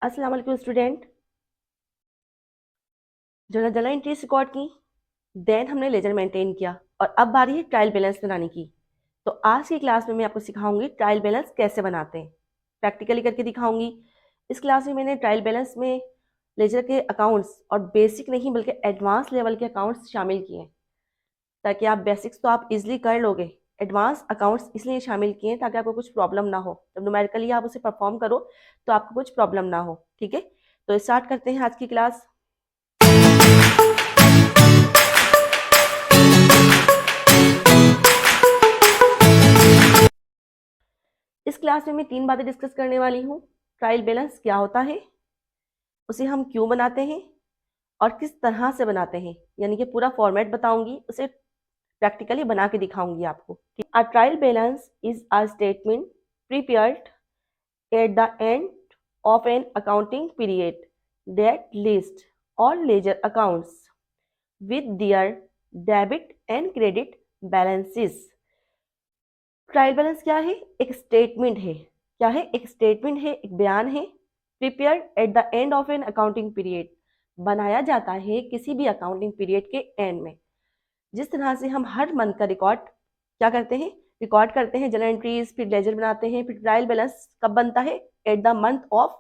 अस्सलाम वालेकुम student. General entries record की, देन हमने लेजर मेंटेन किया और अब बारी है ट्रायल बैलेंस बनाने की। तो आज की क्लास में मैं आपको सिखाऊंगी ट्रायल बैलेंस कैसे बनाते हैं, प्रैक्टिकली करके दिखाऊंगी। इस क्लास में मैंने ट्रायल बैलेंस में लेजर के अकाउंट्स और बेसिक नहीं बल्कि एडवांस लेवल के अकाउंट्स शामिल किए हैं, ताकि आप बेसिक्स तो आप इजीली कर लोगे, एडवांस अकाउंट्स इसलिए शामिल किए हैं ताकि आपको कुछ प्रॉब्लम ना हो। जब न्यूमेरिकली आप उसे परफॉर्म करो तो आपको कुछ प्रॉब्लम ना हो। ठीक है, तो स्टार्ट करते हैं आज की क्लास। इस क्लास में मैं 3 बातें डिस्कस करने वाली हूँ। ट्रायल बैलेंस क्या होता है, उसे हम क्यों बनाते हैं और किस तरह से बनाते हैं, यानी कि पूरा फॉर्मेट बताऊंगी, उसे प्रैक्टिकली बना के दिखाऊंगी आपको। A trial balance is a statement prepared at the end of an accounting period that list all ledger accounts with their debit and credit balances. Trial balance क्या है? एक स्टेटमेंट है। क्या है? एक स्टेटमेंट है, एक बयान है। Prepared at the end of an accounting period, बनाया जाता है किसी भी अकाउंटिंग पीरियड के एंड में। जिस तरह से हम हर मंथ का रिकॉर्ड क्या करते हैं, रिकॉर्ड करते हैं, जर्नल एंट्रीज, फिर लेजर बनाते हैं, फिर ट्रायल बैलेंस कब बनता है? At the month of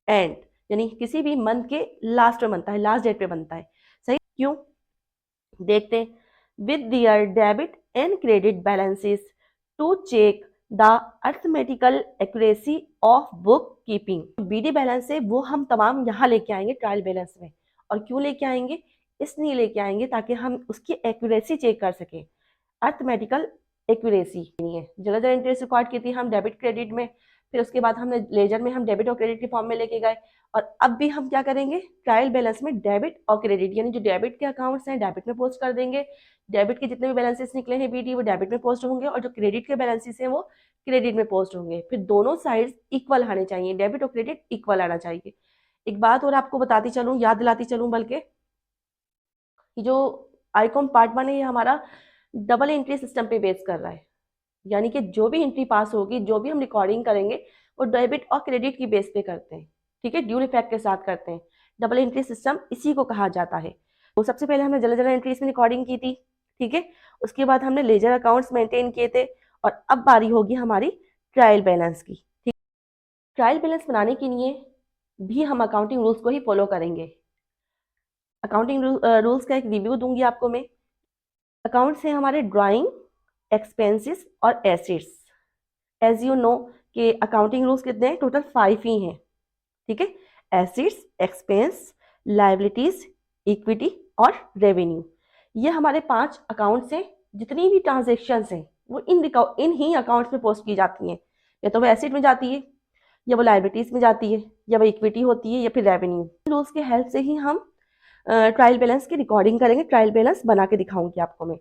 and, यानी किसी भी मंथ के लास्ट में बनता है, लास्ट डेट पे बनता है। सही क्यों? देखते हैं। With their debit and credit balances to check the arithmetical accuracy of bookkeeping. BD balance है वो हम तमाम यहाँ लेके आएंगे ट्रायल बैलेंस में। और क्यों लेके आएंगे? इसलिए लेके आएंगे ताकि हम उसकी एक्यूरेसी चेक कर सकें। अर्थमेटिकल एक्यूरेसी नहीं है। जनरल एंट्रीज रिकॉर्ड की थी हम डेबिट क्रेडिट में, फिर उसके बाद हमने लेजर में हम डेबिट और क्रेडिट के फॉर्म में लेके गए, और अब भी हम क्या करेंगे ट्रायल बैलेंस में डेबिट और क्रेडिट, यानी जो डेबिट के अकाउंट्स हैं डेबिट में पोस्ट कर देंगे। डेबिट के जितने भी बैलेंसेस निकले हैं बीडी वो डेबिट में पोस्ट होंगे, और जो क्रेडिट के बैलेंसेस हैं वो क्रेडिट में पोस्ट होंगे। फिर दोनों साइड्स इक्वल आने चाहिए, डेबिट और क्रेडिट इक्वल आना चाहिए। एक बात और आपको बताती चलूँ, याद दिलाती चलूँ बल्कि, कि जो आईकॉम पार्ट 1 है ये हमारा डबल एंट्री सिस्टम पे बेस कर रहा है, यानी कि जो भी एंट्री पास होगी, जो भी हम रिकॉर्डिंग करेंगे वो डेबिट और क्रेडिट की बेस पे करते हैं। ठीक है, ड्यूल इफेक्ट के साथ करते हैं। डबल एंट्री सिस्टम इसी को कहा जाता है। तो सबसे पहले हमने जर्नल एंट्रीज में रिकॉर्डिंग की थी। ठीक है, उसके बाद हमने लेजर अकाउंट्स मेंटेन किए थे, और अब बारी होगी हमारी ट्रायल बैलेंस की। ठीक, ट्रायल बैलेंस बनाने के लिए भी हम अकाउंटिंग रूल्स को ही फॉलो करेंगे। अकाउंटिंग रूल्स का एक रिव्यू दूंगी आपको मैं। अकाउंट्स हैं हमारे ड्राइंग, एक्सपेंसेस और एसेट्स। एज यू नो कि अकाउंटिंग रूल्स कितने हैं? टोटल 5 ही हैं। ठीक है, एसेट्स, एक्सपेंस, लाइबिलिटीज, इक्विटी और रेवेन्यू। ये हमारे 5 अकाउंट्स हैं। जितनी भी ट्रांजेक्शन्स हैं वो इन ही अकाउंट्स में पोस्ट की जाती हैं। या तो वो एसेट में जाती है, या वो लाइबिलिटीज में जाती है, या वो इक्विटी होती है, या फिर रेवेन्यू। रूल्स के हेल्प से ही हम ट्रायल बैलेंस की रिकॉर्डिंग करेंगे। ट्रायल बैलेंस बना के दिखाऊंगी आपको मैं।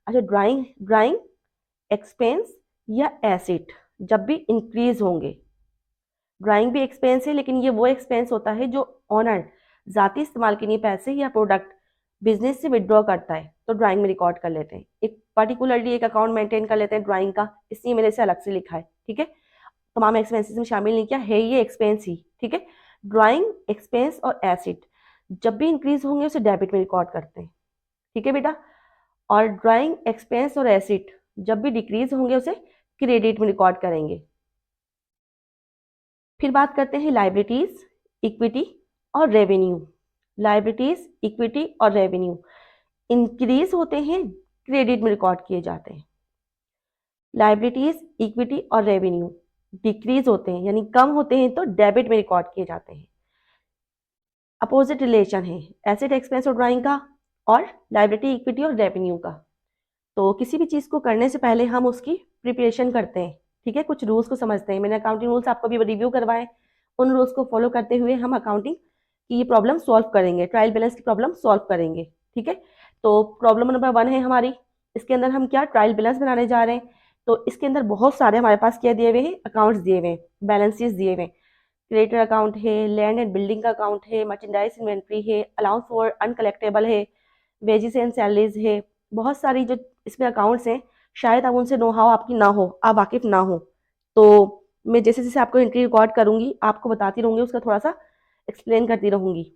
अच्छा, ड्राइंग ड्राइंग एक्सपेंस या एसेट जब भी इंक्रीज होंगे, ड्राइंग भी एक्सपेंस है, लेकिन ये वो एक्सपेंस होता है जो ऑनर जाती इस्तेमाल के लिए पैसे या प्रोडक्ट बिजनेस से विड्रॉ करता है, तो ड्राइंग में रिकॉर्ड कर लेते हैं। एक पर्टिकुलरली एक अकाउंट मेंटेन कर लेते हैं ड्राइंग का, इसलिए मैंने इसे अलग से लिखा है। ठीक है, तमाम एक्सपेंसेस में शामिल नहीं किया है, ये एक्सपेंस ही। ठीक है, ड्राइंग, एक्सपेंस और एसेट जब भी इंक्रीज होंगे उसे डेबिट में रिकॉर्ड करते हैं। ठीक है बेटा, और ड्राइंग, एक्सपेंस और एसेट जब भी डिक्रीज होंगे उसे क्रेडिट में रिकॉर्ड करेंगे। फिर बात करते हैं लाइबिलिटीज, इक्विटी और रेवेन्यू। लाइबिलिटीज, इक्विटी और रेवेन्यू इंक्रीज होते हैं, क्रेडिट में रिकॉर्ड किए जाते हैं। लाइबिलिटीज, इक्विटी और रेवेन्यू डिक्रीज होते हैं, यानी कम होते हैं, तो डेबिट में रिकॉर्ड किए जाते हैं। अपोजिट रिलेशन है एसेट, एक्सपेंस और ड्राइंग का, और लाइबिलिटी, इक्विटी और रेवेन्यू का। तो किसी भी चीज़ को करने से पहले हम उसकी प्रिपरेशन करते हैं। ठीक है, कुछ रूल्स को समझते हैं। मैंने अकाउंटिंग रूल्स आपको भी रिव्यू करवाए, उन रूल्स को फॉलो करते हुए हम अकाउंटिंग की ये प्रॉब्लम सॉल्व करेंगे, ट्रायल बैलेंस की प्रॉब्लम सॉल्व करेंगे। ठीक है, तो प्रॉब्लम नंबर 1 है हमारी। इसके अंदर हम क्या ट्रायल बैलेंस बनाने जा रहे हैं। तो इसके अंदर बहुत सारे हमारे पास क्या दिए हुए हैं, अकाउंट्स दिए हुए हैं, बैलेंसेस दिए हुए हैं। क्रेडिटर अकाउंट है, लैंड एंड बिल्डिंग का अकाउंट है, मर्चेंडाइज इन्वेंट्री है, अलाउंस फॉर अनकलेक्टेबल है, वेजेस एंड सैलरीज है। बहुत सारी जो इसमें अकाउंट्स हैं, शायद आप उनसे नो हाउ आपकी ना हो, आप वाकिफ ना हो। तो मैं जैसे जैसे आपको एंट्री रिकॉर्ड करूंगी आपको बताती रहूंगी, उसका थोड़ा सा एक्सप्लेन करती रहूंगी।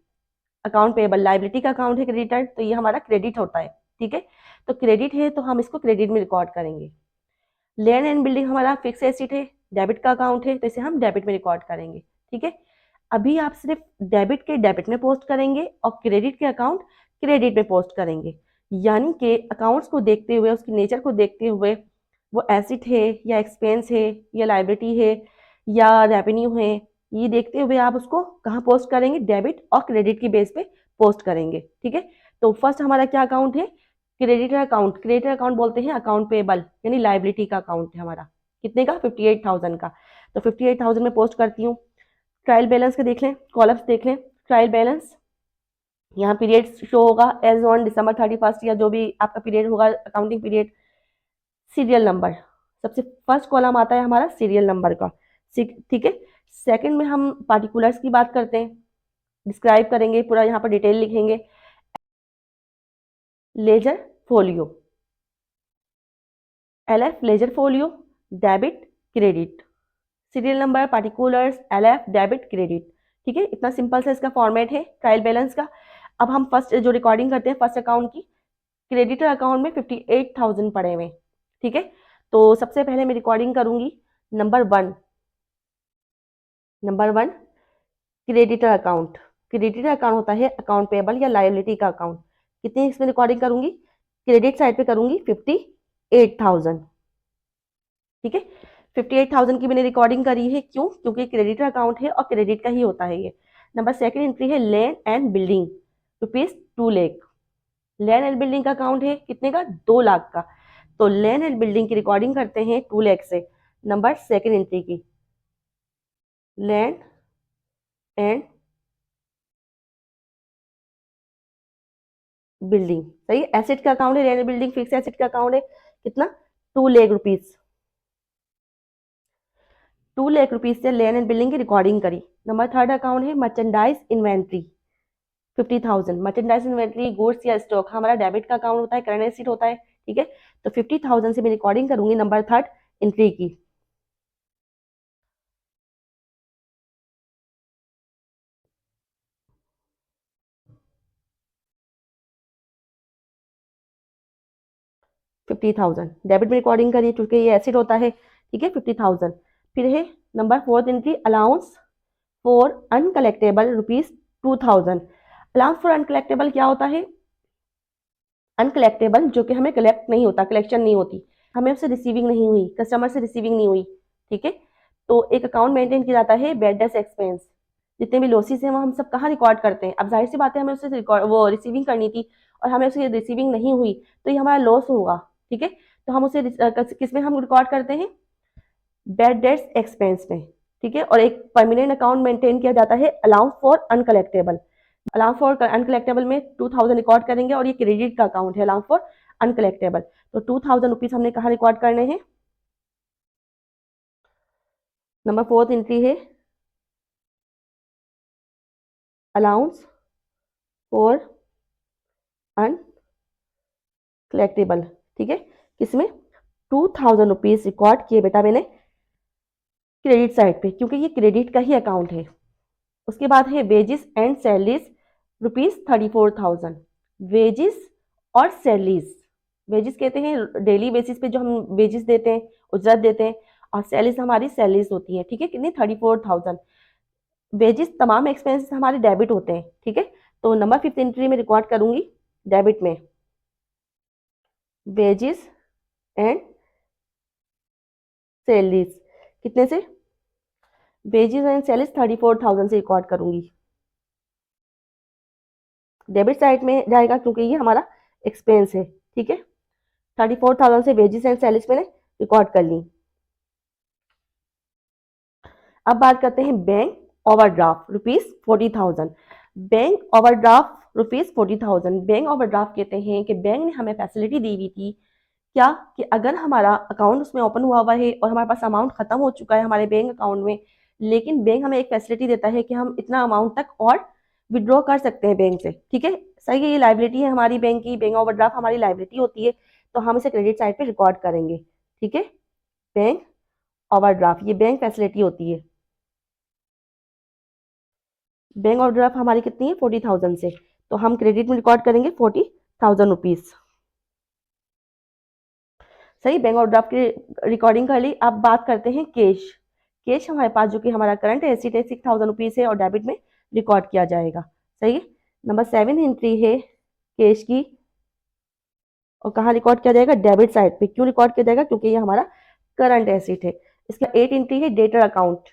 अकाउंट पेबल लाइबिलिटी का अकाउंट है क्रेडिटर, तो ये हमारा क्रेडिट होता है, ठीक है। तो क्रेडिट है तो हम इसको क्रेडिट में रिकॉर्ड करेंगे। लैंड एंड बिल्डिंग हमारा फिक्स एसेट है, डेबिट का अकाउंट है, तो इसे हम डेबिट में रिकॉर्ड करेंगे, ठीक है। अभी आप सिर्फ डेबिट के डेबिट में पोस्ट करेंगे और क्रेडिट के अकाउंट क्रेडिट में पोस्ट करेंगे, यानी कि अकाउंट्स को देखते हुए, उसकी नेचर को देखते हुए, वो एसेट है या एक्सपेंस है या लाइबिलिटी है या रेवेन्यू है, ये देखते हुए आप उसको कहाँ पोस्ट करेंगे, डेबिट और क्रेडिट की बेस पे पोस्ट करेंगे, ठीक है। तो फर्स्ट हमारा क्या अकाउंट है, क्रेडिटर अकाउंट। क्रेडिटर अकाउंट बोलते हैं अकाउंट पेबल, यानी लाइबिलिटी का अकाउंट है हमारा। कितने का, 58,000 का। तो 58,000 में पोस्ट करती हूँ। ट्रायल बैलेंस का देख लें, कॉलम्स देख लें। ट्रायल बैलेंस, यहाँ पीरियड शो होगा एज ऑन December 31 या जो भी आपका पीरियड होगा, अकाउंटिंग पीरियड। सीरियल नंबर, सबसे फर्स्ट कॉलम आता है हमारा सीरियल नंबर का, ठीक है। सेकंड में हम पार्टिकुलर्स की बात करते हैं, डिस्क्राइब करेंगे पूरा, यहाँ पर डिटेल लिखेंगे। Ledger folio, LF ledger folio, debit credit, serial number, particulars, LF debit credit, ठीक है। इतना सिंपल सा इसका फॉर्मेट है ट्रायल बैलेंस का। अब हम फर्स्ट जो रिकॉर्डिंग करते हैं फर्स्ट अकाउंट की, क्रेडिटर अकाउंट में 58,000 पड़े हुए, ठीक है। तो सबसे पहले मैं रिकॉर्डिंग करूंगी number one creditor account. Creditor account होता है अकाउंट पेबल या लायबिलिटी का अकाउंट। कितनी इसमें रिकॉर्डिंग करूंगी, क्रेडिट साइड पे करूंगी 58,000, ठीक है। 58,000 की मैंने रिकॉर्डिंग करी है, क्यों, क्योंकि क्रेडिटर अकाउंट है और क्रेडिट का ही होता है ये। नंबर सेकंड एंट्री है land and building, ₹2 lakh. Land and building का अकाउंट है कितने का, 2 लाख का। तो लैंड एंड बिल्डिंग की रिकॉर्डिंग करते हैं 2 लाख से। नंबर सेकंड एंट्री की, लैंड एंड बिल्डिंग, सही। एसेट का अकाउंट है land and building, fix asset का अकाउंट है कितना, 2 लाख रुपीज। 2 लाख रुपीज से लैंड एंड बिल्डिंग की रिकॉर्डिंग करी। नंबर थर्ड अकाउंट है merchandise inventory, 50,000। Merchandise inventory goods या स्टॉक हमारा डेबिट का अकाउंट होता है, करंट एसेट होता है, ठीक है। तो 50,000 से मैं रिकॉर्डिंग करूंगी नंबर थर्ड एंट्री की। डेबिट में रिकॉर्डिंग करी क्योंकि ये एसिड होता है, ठीक है। 50,000। फिर है number fourth entry, allowance for uncollectible ₹2,000। Allowance for uncollectible क्या होता है, अनकलेक्टेबल जो कि हमें कलेक्ट नहीं होता, कलेक्शन नहीं होती, हमें उससे रिसीविंग नहीं हुई, कस्टमर से रिसीविंग नहीं हुई, ठीक है। तो एक अकाउंट मेंटेन किया जाता है बैड डेट्स एक्सपेंस। जितने भी लॉसेस हैं वो हम सब कहाँ रिकॉर्ड करते हैं। अब जाहिर सी बात है हमें उससे वो रिसीविंग करनी थी और हमें उसकी रिसीविंग नहीं हुई, तो ये हमारा लॉस होगा, ठीक है। तो हम उसे किस में हम रिकॉर्ड करते हैं, बैड डेट्स एक्सपेंस में, ठीक है। और एक परमानेंट अकाउंट मेंटेन किया जाता है allowance for uncollectible. Allowance for uncollectible में 2,000 रिकॉर्ड करेंगे और ये क्रेडिट का अकाउंट है अलाउंस फॉर अनकलेक्टेबल। तो 2,000 रुपीज हमने कहाँ रिकॉर्ड करने हैं, नंबर फोर्थ एंट्री है अलाउंस फॉर अनकलेक्टेबल, ठीक है। किसमें, 2,000 रुपीज रिकॉर्ड किए बेटा मैंने क्रेडिट साइड पे, क्योंकि ये क्रेडिट का ही अकाउंट है। उसके बाद है वेजेस एंड सैलरीज, ₹34,000। वेजेस और सैलरीज, वेजेस कहते हैं डेली बेसिस पे जो हम वेजेस देते हैं, उजरत देते हैं, और सैलरीज हमारी सैलरीज होती है, ठीक है। कितनी, 34,000। वेजेस तमाम एक्सपेंसेस हमारे डेबिट होते हैं, ठीक है। तो नंबर फिफ्थ एंट्री में रिकॉर्ड करूंगी डेबिट में वेजेस एंड सैलरीज, कितने से, वेजेस एंड सैलरीज 34,000 से रिकॉर्ड करूंगी। डेबिट साइड में जाएगा क्योंकि ये हमारा एक्सपेंस है, ठीक है। 34,000 से वेजेस एंड सैलरीज मैंने रिकॉर्ड कर ली। अब बात करते हैं bank overdraft, ₹40,000। Bank overdraft ₹40,000। Bank overdraft कहते हैं कि बैंक ने हमें फैसिलिटी दी हुई थी, क्या, कि अगर हमारा अकाउंट उसमें ओपन हुआ हुआ है और हमारे पास अमाउंट खत्म हो चुका है हमारे बैंक अकाउंट में, लेकिन बैंक हमें एक फैसिलिटी देता है कि हम इतना अमाउंट तक और विड्रॉ कर सकते हैं बैंक से, ठीक है। सही है, ये लाइबिलिटी है हमारी बैंक की, बैंक ओवरड्राफ्ट हमारी लाइबिलिटी होती है, तो हम इसे क्रेडिट साइड पे रिकॉर्ड करेंगे, ठीक है। बैंक ओवरड्राफ्ट, ये बैंक फैसिलिटी होती है। बैंक ओवरड्राफ्ट हमारी कितनी है 40,000 से, तो हम क्रेडिट में रिकॉर्ड करेंगे 40,000 रुपीज़। सही, बैंक ओवरड्राफ्ट की रिकॉर्डिंग कर ली। अब बात करते हैं कैश। कैश हमारे पास जो कि हमारा करंट एसेट है 6,000 रुपीज़ है और डेबिट में रिकॉर्ड किया जाएगा। सही है। नंबर 7 एंट्री है कैश की, और कहाँ रिकॉर्ड किया जाएगा, डेबिट साइड पे। क्यों रिकॉर्ड किया जाएगा, क्योंकि ये हमारा करंट एसेट है। इसका 8 एंट्री है डेटर अकाउंट,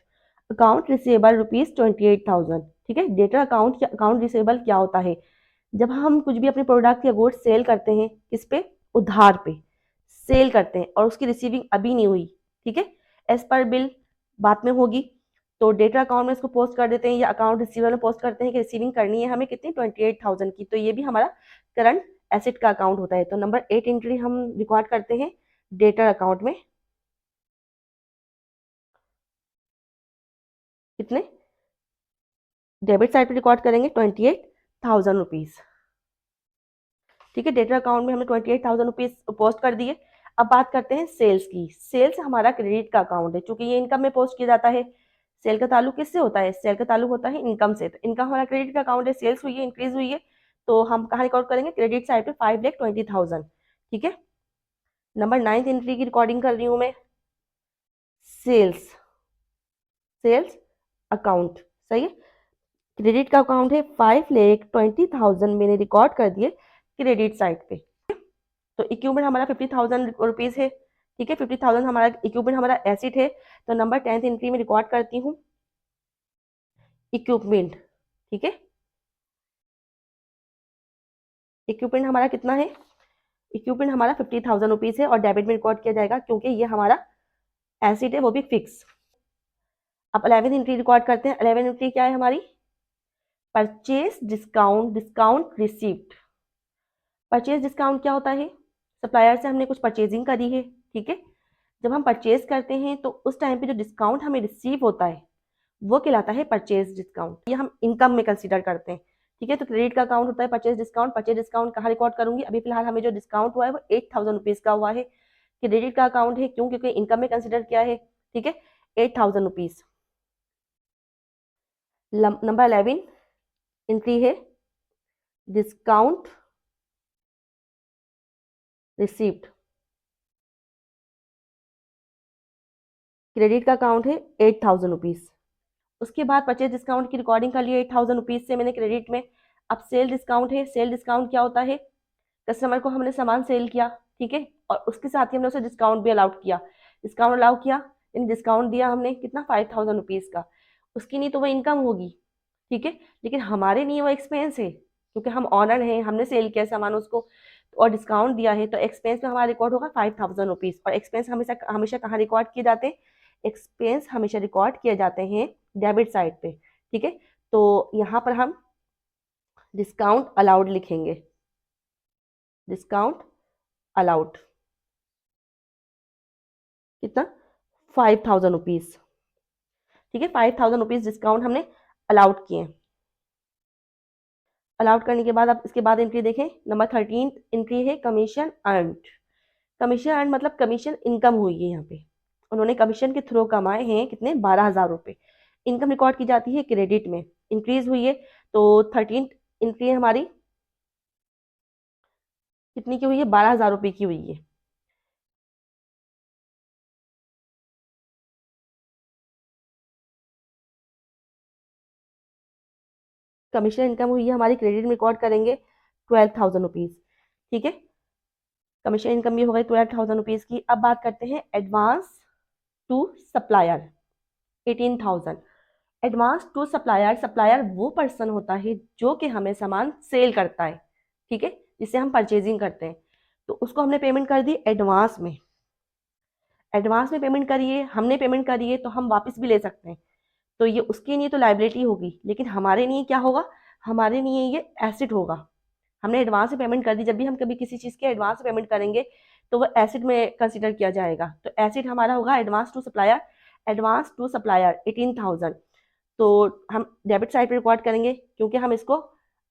अकाउंट रिसीवेबल ₹28,000। ठीक है, डेटर अकाउंट, अकाउंट रिसीवेबल क्या होता है, जब हम कुछ भी अपने प्रोडक्ट या गुड्स सेल करते हैं, किस पे, उधार पे सेल करते हैं और उसकी रिसीविंग अभी नहीं हुई, ठीक है, एज पर बिल बाद में होगी, तो डेटर अकाउंट में इसको पोस्ट कर देते हैं या अकाउंट रिसीवर में पोस्ट करते हैं कि रिसीविंग करनी है हमें कितनी 28,000 की, तो ये भी हमारा करंट एसेट का अकाउंट होता है। तो नंबर 8 एंट्री हम रिकॉर्ड करते हैं डेटर अकाउंट में, कितने, डेबिट साइड पे रिकॉर्ड करेंगे 28,000 रुपीज़। ठीक है, डेटर अकाउंट में हमने 28,000 रुपीज़ पोस्ट कर दिए। अब बात करते हैं सेल्स की। सेल्स हमारा क्रेडिट का अकाउंट है, क्योंकि ये इनकम में पोस्ट किया जाता है। सेल का ताल्लुक किससे होता है, सेल का ताल्लुक होता है इनकम से, तो इनकम हमारा क्रेडिट का अकाउंट है, सेल्स हुई है, इंक्रीज हुई है, तो हम कहाँ रिकॉर्ड करेंगे, क्रेडिट साइड पे 5,20,000। ठीक है, नंबर 9 एंट्री की रिकॉर्डिंग कर रही हूँ मैं, सेल्स, सेल्स अकाउंट। सही है, क्रेडिट का अकाउंट है 5,20,000 मैंने रिकॉर्ड कर दिए क्रेडिट साइड पे। तो इक्विपमेंट हमारा 50,000 रुपीज़ है। ठीक है, 50,000 हमारा इक्विपमेंट हमारा एसेट है, तो नंबर 10th एंट्री में रिकॉर्ड करती हूँ इक्विपमेंट। ठीक है, इक्विपमेंट हमारा कितना है, इक्विपमेंट हमारा 50,000 रुपीज़ है और डेबिट में रिकॉर्ड किया जाएगा क्योंकि ये हमारा एसेट है, वो भी फिक्स। अब 11th एंट्री रिकॉर्ड करते हैं। 11th एंट्री क्या है हमारी, purchase discount, discount received. Purchase discount क्या होता है, सप्लायर से हमने कुछ परचेजिंग करी है, ठीक है, जब हम परचेज करते हैं तो उस टाइम पे जो डिस्काउंट हमें रिसीव होता है वो कहलाता है परचेज डिस्काउंट, ये हम इनकम में कंसीडर करते हैं। ठीक है, तो क्रेडिट का अकाउंट होता है परचेज डिस्काउंट। परचेज डिस्काउंट कहाँ रिकॉर्ड करूंगी, अभी फिलहाल हमें जो डिस्काउंट हुआ है वो 8,000 रुपीज़ का हुआ है। क्रेडिट का अकाउंट है, क्यों, क्योंकि इनकम में कंसिडर किया है। ठीक है, 8,000 रुपीज़। नंबर 11 एंट्री है डिस्काउंट रिसीव्ड। क्रेडिट का अकाउंट है 8,000 रुपीज़। उसके बाद परचेज डिस्काउंट की रिकॉर्डिंग कर लिए 8,000 रुपीज़ से मैंने क्रेडिट में। अब सेल डिस्काउंट है। सेल डिस्काउंट क्या होता है, कस्टमर को हमने सामान सेल किया, ठीक है, और उसके साथ ही हमने उसे डिस्काउंट भी अलाउड किया। डिस्काउंट अलाउ किया यानी डिस्काउंट दिया हमने कितना, 5,000 रुपीज़ का। उसकी नहीं तो वो इनकम होगी, ठीक है, लेकिन हमारे लिए वो एक्सपेंस है, क्योंकि हम ऑनर हैं, हमने सेल किया सामान उसको और डिस्काउंट दिया है, तो एक्सपेंस में हमारा रिकॉर्ड होगा 5,000 रुपीज़। और एक्सपेंस हमेशा हमेशा कहाँ रिकॉर्ड किए जाते हैं, एक्सपेंस हमेशा रिकॉर्ड किए जाते हैं डेबिट साइड पे। ठीक है, तो यहाँ पर हम डिस्काउंट अलाउड लिखेंगे, डिस्काउंट अलाउड कितना, 5,000 रुपीज़। ठीक है, 5,000 रुपीज़ डिस्काउंट हमने अलाउड किए। अलाउड करने के बाद अब इसके बाद एंट्री देखें, नंबर 13 एंट्री है कमीशन अर्नड। कमीशन अर्न मतलब कमीशन इनकम हुई है, यहाँ पे उन्होंने कमीशन के थ्रू कमाए हैं कितने, 12,000 रुपये। इनकम रिकॉर्ड की जाती है क्रेडिट में, इंक्रीज हुई है, तो 13 एंट्री हमारी कितनी की हुई है, 12,000 रुपये की हुई है। कमीशन इनकम हुई है हमारी, क्रेडिट में रिकॉर्ड करेंगे 12,000 रुपीज़। ठीक है, कमीशन इनकम भी हो गई 12,000 रुपीज़ की। अब बात करते हैं advance to supplier, 18,000। Advance to supplier, supplier वो पर्सन होता है जो कि हमें सामान सेल करता है, ठीक है, जिसे हम परचेजिंग करते हैं, तो उसको हमने पेमेंट कर दी एडवांस में। एडवांस में पेमेंट करिए, हमने पेमेंट करी है तो हम वापस भी ले सकते हैं, तो ये उसके लिए तो लाइबिलिटी होगी, लेकिन हमारे लिए क्या होगा, हमारे लिए ये एसेट होगा। हमने एडवांस में पेमेंट कर दी, जब भी हम कभी किसी चीज़ के एडवांस में पेमेंट करेंगे तो वो एसेट में कंसिडर किया जाएगा, तो एसेट हमारा होगा advance to supplier. Advance to supplier 18,000, तो हम डेबिट साइड पे रिकॉर्ड करेंगे क्योंकि हम इसको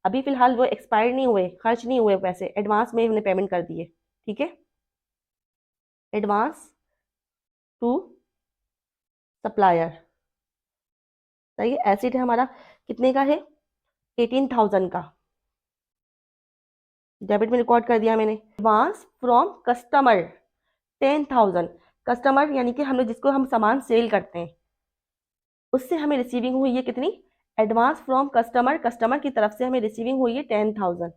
अभी फिलहाल वो एक्सपायर नहीं हुए, खर्च नहीं हुए पैसे, एडवांस में हमने पेमेंट कर दिए। ठीक है, एडवांस टू सप्लायर, सही है। एसिड है हमारा, कितने का है? 18,000 का, डेबिट में रिकॉर्ड कर दिया मैंने। एडवांस फ्रॉम कस्टमर 10,000, कस्टमर यानी कि हमने जिसको हम सामान सेल करते हैं उससे हमें रिसीविंग हुई है कितनी? एडवांस फ्रॉम कस्टमर, कस्टमर की तरफ से हमें रिसीविंग हुई है 10,000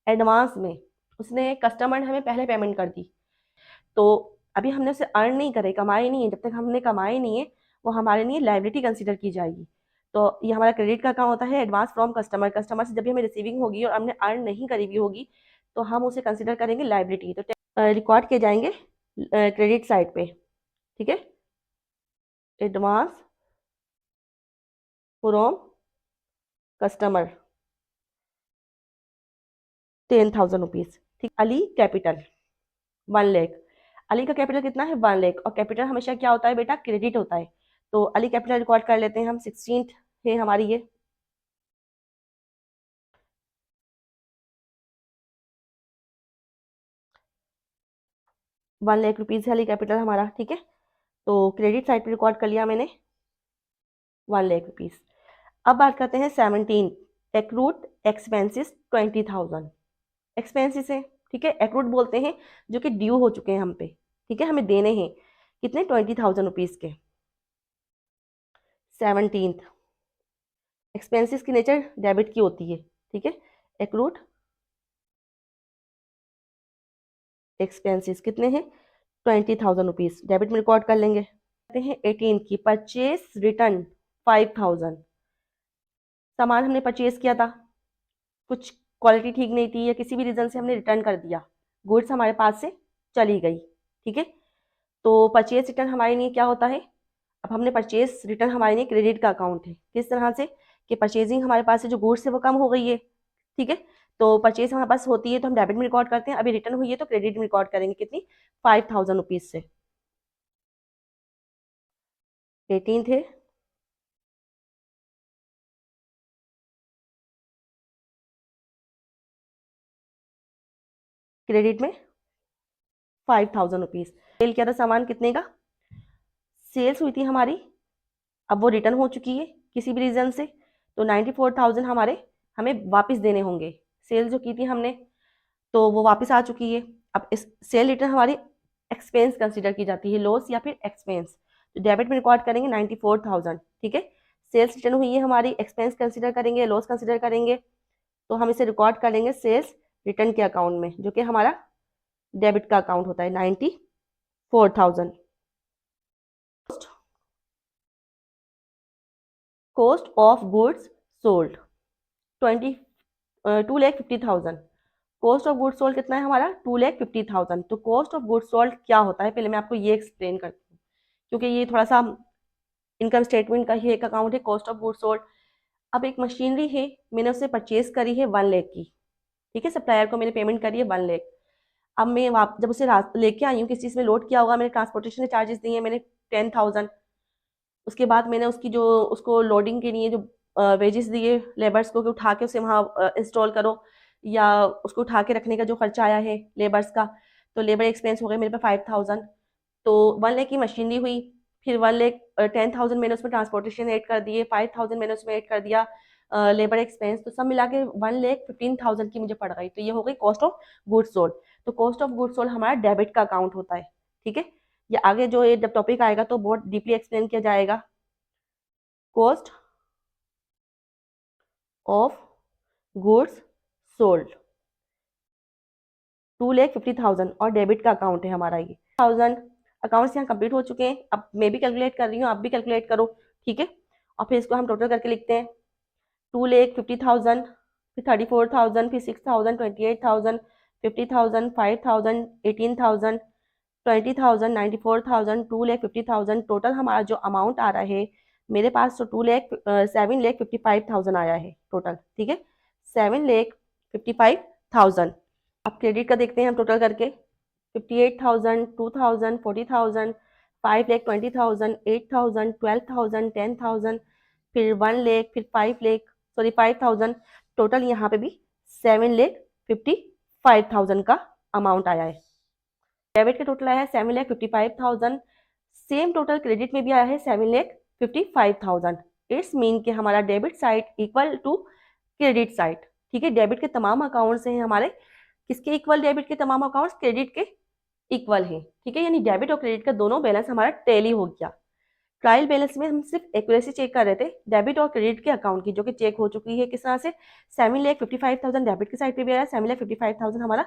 एडवांस में। उसने, कस्टमर ने हमें पहले पेमेंट कर दी, तो अभी हमने उसे अर्न नहीं करे, कमाए नहीं है। जब तक हमने कमाए नहीं है वो हमारे लिए लाइबिलिटी कंसीडर की जाएगी। तो ये हमारा क्रेडिट का काम होता है एडवांस फ्रॉम कस्टमर, कस्टमर से जब भी हमें रिसीविंग होगी और हमने अर्न नहीं करी हुई होगी तो हम उसे कंसिडर करेंगे लाइबिलिटी, तो रिकॉर्ड किए जाएंगे क्रेडिट साइड पे, ठीक है। एडवांस फ्रॉम कस्टमर 10,000 रुपीज, ठीक। अली कैपिटल 1 लाख, अली का कैपिटल कितना है? 1 लाख, और कैपिटल हमेशा क्या होता है बेटा? क्रेडिट होता है। तो अली कैपिटल रिकॉर्ड कर लेते हैं हम, 16 है हमारी ये। ₹1 लाख है अली कैपिटल हमारा, ठीक है। तो क्रेडिट साइड पे रिकॉर्ड कर लिया मैंने ₹1 लाख। अब बात करते हैं 17, एक्रूड एक्सपेंसेस 20,000, एक्सपेंसेस है, ठीक है। एक्रूड बोलते हैं जो कि ड्यू हो चुके हैं हम पे, ठीक है, हमें देने हैं कितने? ₹20,000 के। 17, एक्सपेंसेस की नेचर डेबिट की होती है, ठीक है। एक्रूड एक्सपेंसेस कितने हैं? ₹20,000, डेबिट में रिकॉर्ड कर लेंगे। कहते हैं 18 की, परचेस रिटर्न 5,000, सामान हमने परचेज किया था, कुछ क्वालिटी ठीक नहीं थी या किसी भी रीजन से हमने रिटर्न कर दिया, गुड्स हमारे पास से चली गई, ठीक है। तो परचेज रिटर्न हमारे लिए क्या होता है? अब हमने परचेज रिटर्न हमारे लिए क्रेडिट का अकाउंट है, किस तरह से कि परचेजिंग हमारे पास से जो गुड्स है वो कम हो गई है, ठीक है। तो परचेज हमारे पास होती है तो हम डेबिट में रिकॉर्ड करते हैं, अभी रिटर्न हुई है तो क्रेडिट में रिकॉर्ड करेंगे, कितनी? ₹5,000 से। 18 थे, क्रेडिट में ₹5,000। सेल किया था सामान कितने का? सेल्स हुई थी हमारी, अब वो रिटर्न हो चुकी है किसी भी रीज़न से, तो 94,000 हमारे हमें वापस देने होंगे। सेल जो की थी हमने तो वो वापस आ चुकी है। अब इस सेल रिटर्न हमारी एक्सपेंस कंसीडर की जाती है, लॉस या फिर एक्सपेंस, तो डेबिट में रिकॉर्ड करेंगे 94,000, ठीक है। सेल्स रिटर्न हुई है हमारी, एक्सपेंस कंसीडर करेंगे, लॉस कंसीडर करेंगे, तो हम इसे रिकॉर्ड कर लेंगे सेल्स रिटर्न के अकाउंट में, जो कि हमारा डेबिट का अकाउंट होता है। 94,000 cost of goods sold 2,50,000, cost of goods sold कितना है हमारा? 2,50,000। तो कॉस्ट ऑफ गुड्स सोल्ड क्या होता है, पहले मैं आपको ये एक्सप्लेन करती हूँ, क्योंकि ये थोड़ा सा इनकम स्टेटमेंट का ही एक अकाउंट है, कॉस्ट ऑफ गुड्स सोल्ड। अब एक मशीनरी है, मैंने उसे परचेज करी है 1 लाख की, ठीक है, सप्लायर को मैंने पेमेंट करी है 1 लाख। अब मैं जब उसे लेके आई हूँ, किस चीज़ में लोड किया होगा, मैंने ट्रांसपोर्टेशन के चार्जेस दिए हैं मैंने 10,000। उसके बाद मैंने उसकी जो उसको लोडिंग के लिए जो वेजेस दिए लेबर्स को कि उठा के उसे वहाँ इंस्टॉल करो, या उसको उठा के रखने का जो खर्चा आया है लेबर्स का, तो लेबर एक्सपेंस हो गए मेरे पे 5,000। तो 1 लाख की मशीनरी हुई, फिर 1 लाख 10,000 मैंने उसमें ट्रांसपोर्टेशन ऐड कर दिए, 5,000 मैंने उसमें ऐड कर दिया लेबर एक्सपेंस, तो सब मिला के 1,15,000 की मुझे पड़ गई, तो ये हो गई कॉस्ट ऑफ गुड्स सोल्ड। तो कॉस्ट ऑफ गुड्स सोल्ड हमारा डेबिट का अकाउंट होता है, ठीक है। ये आगे जो ये जब टॉपिक आएगा तो बहुत डीपली एक्सप्लेन किया जाएगा। कॉस्ट ऑफ गुड्स सोल्ड 2,50,000 और डेबिट का अकाउंट है हमारा ये 1000। अकाउंट्स यहाँ कंप्लीट हो चुके हैं, अब मैं भी कैलकुलेट कर रही हूँ, आप भी कैलकुलेट करो, ठीक है। और फिर इसको हम टोटल करके लिखते हैं, 2,50,000, फिर 34,000, फिर 6,000, 28,000, 50,000, 5,000, 18,000, 20,000, 94,000, 2,50,000। टोटल हमारा जो अमाउंट आ रहा है मेरे पास, तो 7,55,000 आया है टोटल, ठीक है, 7,55,000। अब क्रेडिट का देखते हैं हम टोटल करके, 58,000, 2,000, 40,000, 5,20,000, 8,000, 12,000, 10,000, फिर 1 लाख, फिर 5 लाख, सॉरी 5,000। टोटल यहाँ पे भी 7,55,000 का अमाउंट आया है। डेबिट का टोटल आया है 7,55,000, सेम टोटल क्रेडिट में भी आया है 7,55,000। इट्स मीन कि हमारा debit side equal to credit side. ठीक है, डेबिट के तमाम अकाउंट्स हैं हमारे किसके इक्वल, डेबिट के तमाम अकाउंट्स क्रेडिट के इक्वल है। ठीक है, यानी डेबिट और क्रेडिट का दोनों बैलेंस हमारा टैली हो गया। ट्रायल बैलेंस में हम सिर्फ एक्यूरेसी चेक कर रहे थे डेबिट और क्रेडिट के अकाउंट की, जो कि चेक हो चुकी है किस तरह से, 7,55,000 डेबिट के साइड पे भी आया, 7,55,000 हमारा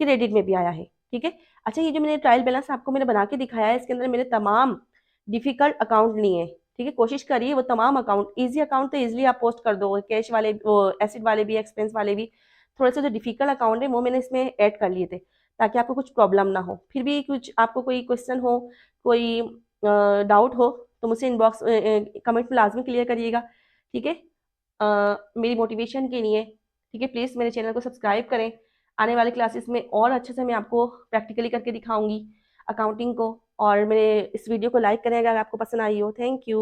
क्रेडिट में भी आया है। ठीक है, अच्छा ये जो मैंने ट्रायल बैलेंस आपको मैंने बना के दिखाया है, इसके अंदर मैंने तमाम डिफिकल्ट अकाउंट लिए हैं। ठीक है, कोशिश करिए वो तमाम अकाउंट, इजी अकाउंट तो इजिली आप पोस्ट कर दो, कैश वाले, वो एसिड वाले भी, एक्सपेंस वाले भी, थोड़े से जो डिफिकल्ट अकाउंट है वो मैंने इसमें ऐड कर लिए थे ताकि आपको कुछ प्रॉब्लम ना हो। फिर भी कुछ आपको कोई क्वेश्चन हो, कोई डाउट हो तो मुझसे इनबॉक्स कमेंट में लाजमी क्लियर करिएगा। ठीक है, मेरी मोटिवेशन के लिए। ठीक है, प्लीज़ मेरे चैनल को सब्सक्राइब करें। आने वाले क्लासेस में और अच्छे से मैं आपको प्रैक्टिकली करके दिखाऊंगी अकाउंटिंग को। और मेरे इस वीडियो को लाइक करें अगर आपको पसंद आई हो। Thank you.